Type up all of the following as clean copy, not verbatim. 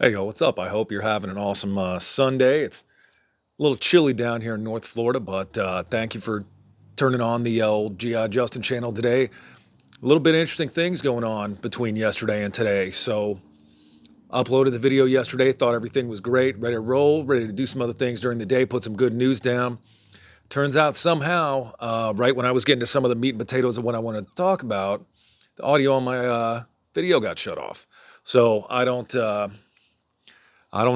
Hey, yo, what's up? I hope you're having an awesome Sunday. It's a little chilly down here in North Florida, but thank you for turning on the old GI Justin channel today. A little bit interesting things going on between yesterday and today. So, uploaded the video yesterday, thought everything was great, ready to roll, ready to do some other things during the day, put some good news down. Turns out somehow, right when I was getting to some of the meat and potatoes of what I wanted to talk about, the audio on my video got shut off. So, I don't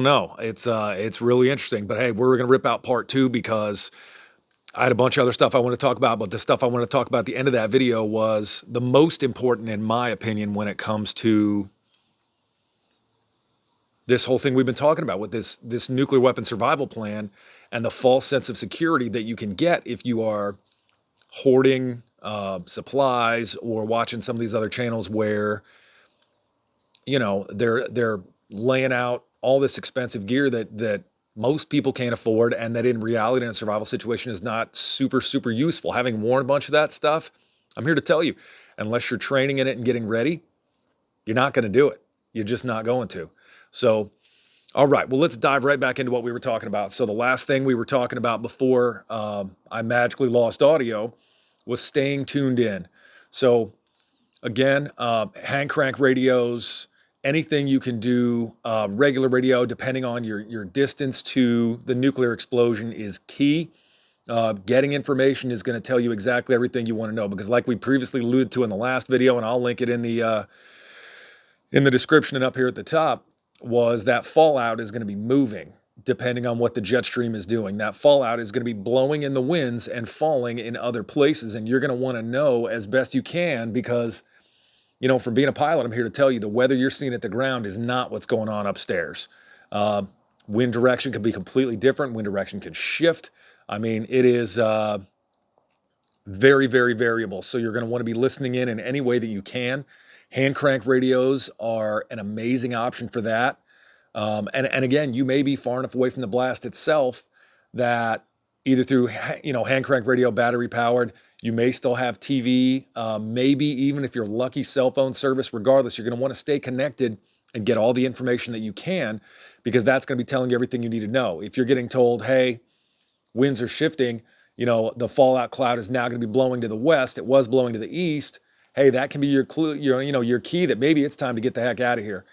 know. It's really interesting. But hey, we're gonna rip out part two because I had a bunch of other stuff I want to talk about, but the stuff I want to talk about at the end of that video was the most important, in my opinion, when it comes to this whole thing we've been talking about with this nuclear weapon survival plan and the false sense of security that you can get if you are hoarding supplies or watching some of these other channels where they're laying out all this expensive gear that most people can't afford, and that in reality in a survival situation is not super useful. Having worn a bunch of that stuff, I'm here to tell you, unless you're training in it and getting ready, you're not going to do it. You're just not going to. So, all right, well, let's dive right back into what we were talking about. So the last thing we were talking about before I magically lost audio was staying tuned in. So again, hand crank radios, anything you can do, regular radio, depending on your distance to the nuclear explosion, is key. Getting information is going to tell you exactly everything you want to know, because like we previously alluded to in the last video, and I'll link it in the description and up here at the top, was that fallout is going to be moving depending on what the jet stream is doing. That fallout is going to be blowing in the winds and falling in other places, and you're going to want to know as best you can, because from being a pilot, I'm here to tell you the weather you're seeing at the ground is not what's going on upstairs. Wind direction could be completely different. Wind direction can shift. I mean, it is very variable. So you're going to want to be listening in any way that you can. Hand crank radios are an amazing option for that. And again, you may be far enough away from the blast itself that either through hand crank radio, battery powered, you may still have TV, maybe even if you're lucky, cell phone service. Regardless, you're going to want to stay connected and get all the information that you can, because that's going to be telling you everything you need to know. If you're getting told, hey, winds are shifting, the fallout cloud is now going to be blowing to the west, it was blowing to the east, hey, that can be your clue, your key that maybe it's time to get the heck out of here.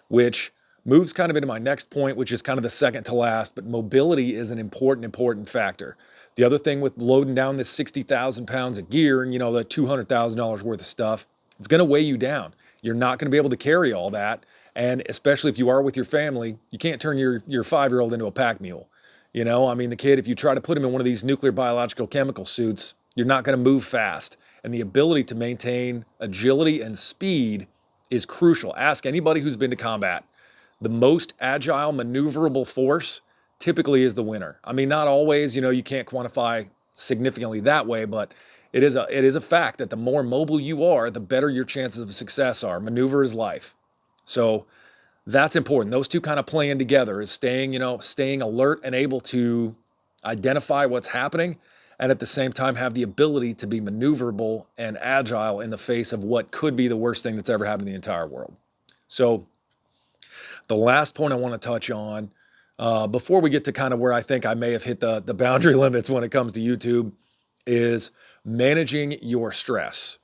Which moves kind of into my next point, which is kind of the second to last, but mobility is an important factor. The other thing with loading down this 60,000 pounds of gear and, the $200,000 worth of stuff, it's going to weigh you down. You're not going to be able to carry all that. And especially if you are with your family, you can't turn your 5-year-old into a pack mule. The kid, if you try to put him in one of these nuclear biological chemical suits, you're not going to move fast. And the ability to maintain agility and speed is crucial. Ask anybody who's been to combat. The most agile, maneuverable force typically is the winner. I mean, not always, you can't quantify significantly that way, but it is a fact that the more mobile you are, the better your chances of success are. Maneuver is life. So that's important. Those two kind of playing together is staying alert and able to identify what's happening, and at the same time have the ability to be maneuverable and agile in the face of what could be the worst thing that's ever happened in the entire world. So the last point I want to touch on, before we get to kind of where I think I may have hit the boundary limits when it comes to YouTube, is managing your stress.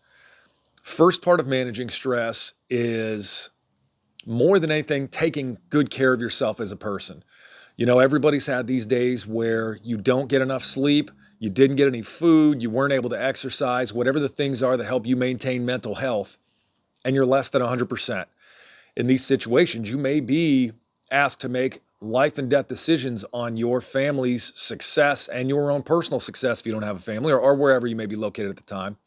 First part of managing stress is, more than anything, taking good care of yourself as a person. Everybody's had these days where you don't get enough sleep, you didn't get any food, you weren't able to exercise, whatever the things are that help you maintain mental health, and you're less than 100%. In these situations, you may be asked to make life and death decisions on your family's success and your own personal success if you don't have a family, or wherever you may be located at the time,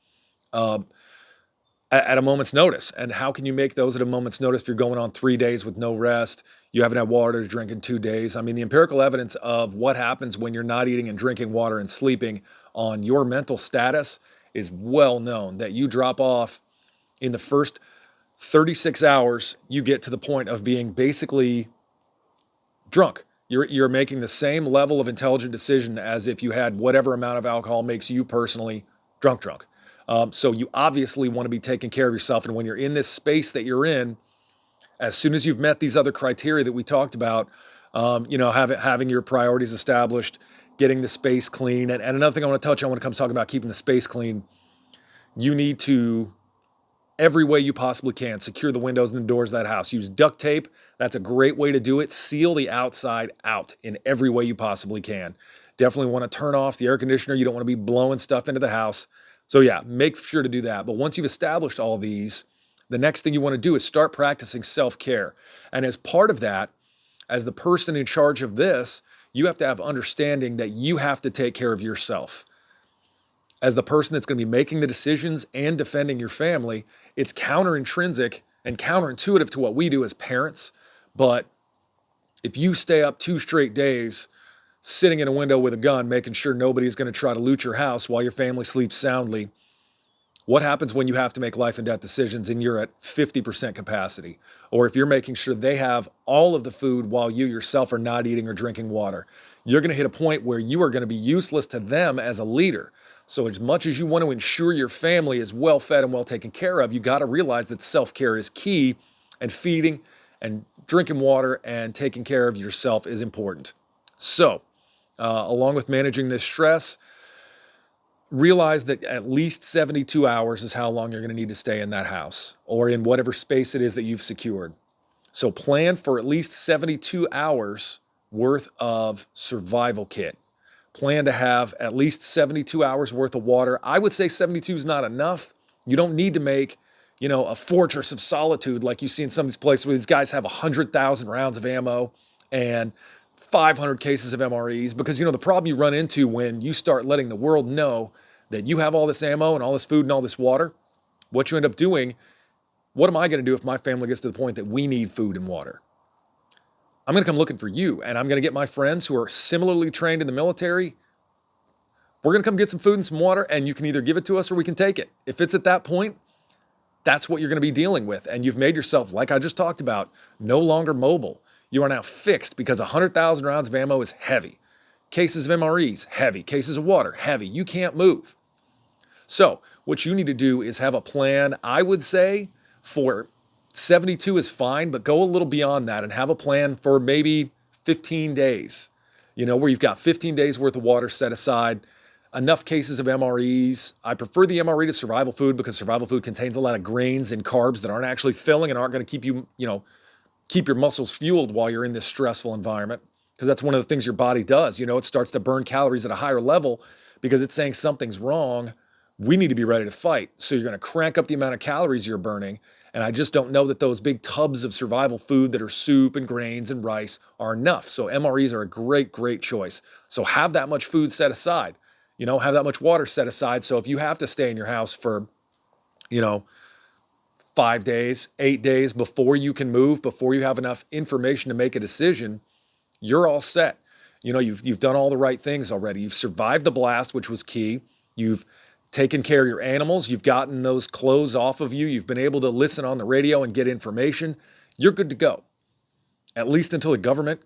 at a moment's notice. And how can you make those at a moment's notice if you're going on 3 days with no rest, you haven't had water to drink in 2 days? I mean, the empirical evidence of what happens when you're not eating and drinking water and sleeping on your mental status is well known, that you drop off in the first 36 hours, you get to the point of being basically drunk. You're making the same level of intelligent decision as if you had whatever amount of alcohol makes you personally drunk. So you obviously want to be taking care of yourself. And when you're in this space that you're in, As soon as you've met these other criteria that we talked about, having your priorities established, getting the space clean. And another thing I want to touch on when it comes to talking about keeping the space clean, you need to, every way you possibly can, secure the windows and the doors of that house. Use duct tape. That's a great way to do it. Seal the outside out in every way you possibly can. Definitely want to turn off the air conditioner. You don't want to be blowing stuff into the house. So yeah, make sure to do that. But once you've established all these, the next thing you want to do is start practicing self-care. And as part of that, as the person in charge of this, you have to have understanding that you have to take care of yourself. As the person that's going to be making the decisions and defending your family, it's counterintrinsik and counterintuitive to what we do as parents. But if you stay up 2 straight days sitting in a window with a gun, making sure nobody's going to try to loot your house while your family sleeps soundly, what happens when you have to make life and death decisions and you're at 50% capacity? Or if you're making sure they have all of the food while you yourself are not eating or drinking water, you're going to hit a point where you are going to be useless to them as a leader. So as much as you want to ensure your family is well fed and well taken care of, you got to realize that self-care is key, and feeding and drinking water and taking care of yourself is important. So along with managing this stress, realize that at least 72 hours is how long you're going to need to stay in that house or in whatever space it is that you've secured. So plan for at least 72 hours worth of survival kit. Plan to have at least 72 hours worth of water. I would say 72 is not enough. You don't need to make, a fortress of solitude like you see in some of these places where these guys have 100,000 rounds of ammo and 500 cases of MREs, because the problem you run into when you start letting the world know that you have all this ammo and all this food and all this water, what you end up doing, what am I going to do if my family gets to the point that we need food and water? I'm going to come looking for you, and I'm going to get my friends who are similarly trained in the military. We're going to come get some food and some water, and you can either give it to us or we can take it. If it's at that point, that's what you're going to be dealing with. And you've made yourself, like I just talked about, no longer mobile. You are now fixed because 100,000 rounds of ammo is heavy. Cases of MREs, heavy. Cases of water, heavy. You can't move. So what you need to do is have a plan, I would say, for 72 is fine, but go a little beyond that and have a plan for maybe 15 days, where you've got 15 days worth of water set aside, enough cases of MREs. I prefer the MRE to survival food because survival food contains a lot of grains and carbs that aren't actually filling and aren't going to keep you, keep your muscles fueled while you're in this stressful environment. Because that's one of the things your body does. It starts to burn calories at a higher level because it's saying something's wrong. We need to be ready to fight. So you're going to crank up the amount of calories you're burning. And I just don't know that those big tubs of survival food that are soup and grains and rice are enough. So MREs are a great, great choice. So have that much food set aside, have that much water set aside. So if you have to stay in your house for, 5 days, 8 days before you can move, before you have enough information to make a decision, you're all set. You've done all the right things already. You've survived the blast, which was key. You've taken care of your animals. You've gotten those clothes off of you. You've been able to listen on the radio and get information. You're good to go, at least until the government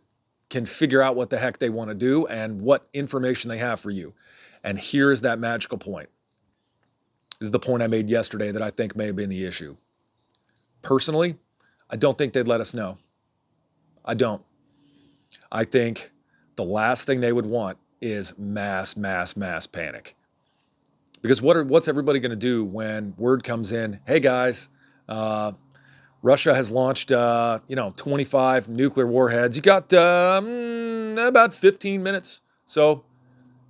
can figure out what the heck they want to do and what information they have for you. And here's that magical point. This is the point I made yesterday that I think may have been the issue. Personally, I don't think they'd let us know. I don't. I think the last thing they would want is mass panic. Because what's everybody going to do when word comes in, hey guys, Russia has launched 25 nuclear warheads. You got about 15 minutes. So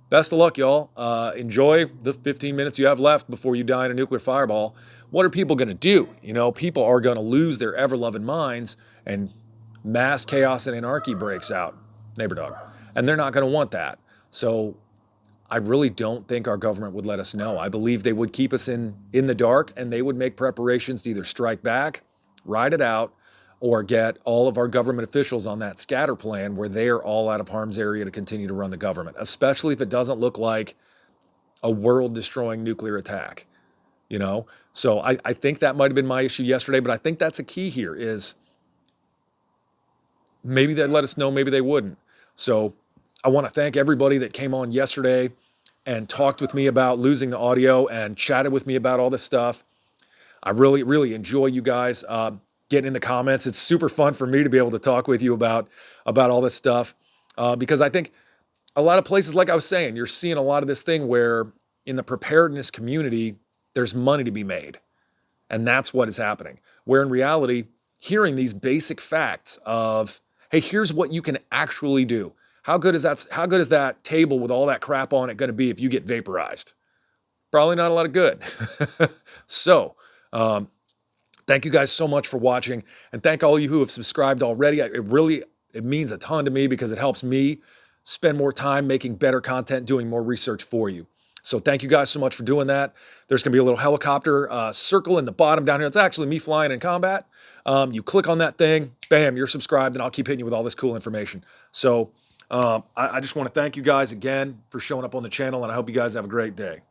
best of luck, y'all. Enjoy the 15 minutes you have left before you die in a nuclear fireball. What are people going to do? People are going to lose their ever-loving minds and mass chaos and anarchy breaks out. Neighbor dog. And they're not going to want that. So I really don't think our government would let us know. I believe they would keep us in the dark, and they would make preparations to either strike back, ride it out, or get all of our government officials on that scatter plan where they are all out of harm's area to continue to run the government, especially if it doesn't look like a world-destroying nuclear attack. So I think that might have been my issue yesterday, but I think that's a key here is maybe they'd let us know, maybe they wouldn't. So I want to thank everybody that came on yesterday and talked with me about losing the audio and chatted with me about all this stuff. I really, really enjoy you guys. getting in the comments. It's super fun for me to be able to talk with you about all this stuff, because I think a lot of places, like I was saying, you're seeing a lot of this thing where in the preparedness community, there's money to be made. And that's what is happening. Where in reality, hearing these basic facts of, hey, here's what you can actually do. How good is that table with all that crap on it going to be if you get vaporized? Probably not a lot of good. So, thank you guys so much for watching, and thank all you who have subscribed already. It means a ton to me because it helps me spend more time making better content, doing more research for you. So thank you guys so much for doing that. There's going to be a little helicopter circle in the bottom down here. It's actually me flying in combat. You click on that thing, bam, you're subscribed, and I'll keep hitting you with all this cool information. So I just want to thank you guys again for showing up on the channel, and I hope you guys have a great day.